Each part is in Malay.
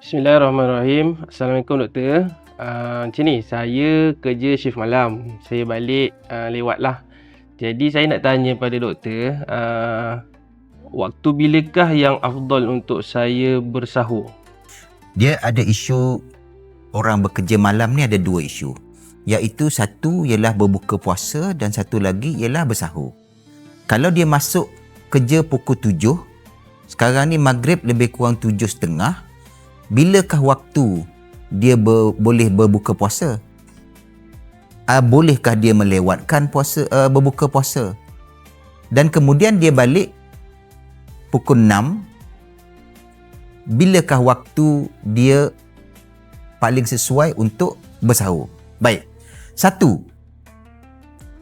Bismillahirrahmanirrahim. Assalamualaikum doktor. Macam ni, saya kerja shift malam. Saya balik lewat lah. Jadi saya nak tanya pada doktor, waktu bilakah yang afdal untuk saya bersahur? Dia ada isu orang bekerja malam ni, ada dua isu. Iaitu satu ialah berbuka puasa dan satu lagi ialah bersahur. Kalau dia masuk kerja pukul 7, sekarang ni maghrib lebih kurang 7.30, bilakah waktu dia boleh berbuka puasa? Bolehkah dia melewatkan berbuka puasa? Dan kemudian dia balik pukul 6, bilakah waktu dia paling sesuai untuk bersahur? Baik. Satu,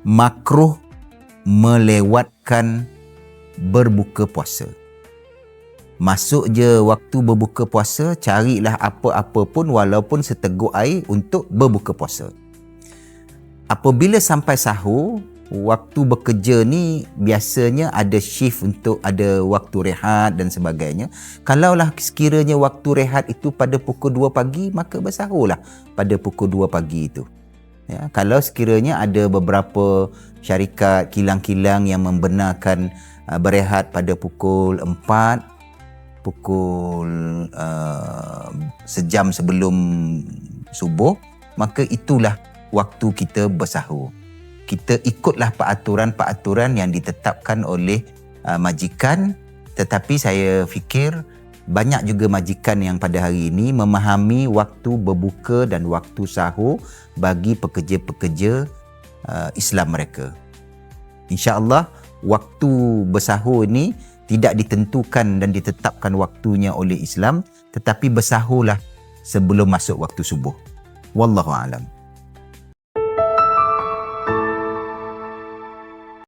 makruh melewatkan berbuka puasa. Masuk je waktu berbuka puasa, carilah apa-apa pun walaupun seteguk air untuk berbuka puasa. Apabila sampai sahur, waktu bekerja ni biasanya ada shift untuk ada waktu rehat dan sebagainya. Kalaulah sekiranya waktu rehat itu pada pukul 2 pagi, maka bersahurlah pada pukul 2 pagi itu. Ya, kalau sekiranya ada beberapa syarikat kilang-kilang yang membenarkan berehat pada pukul 4, pukul sejam sebelum subuh, maka itulah waktu kita bersahur. Kita ikutlah peraturan-peraturan yang ditetapkan oleh majikan, tetapi saya fikir banyak juga majikan yang pada hari ini memahami waktu berbuka dan waktu sahur bagi pekerja-pekerja Islam mereka. InsyaAllah waktu bersahur ni tidak ditentukan dan ditetapkan waktunya oleh Islam, tetapi bersahurlah sebelum masuk waktu subuh. Wallahu a'lam.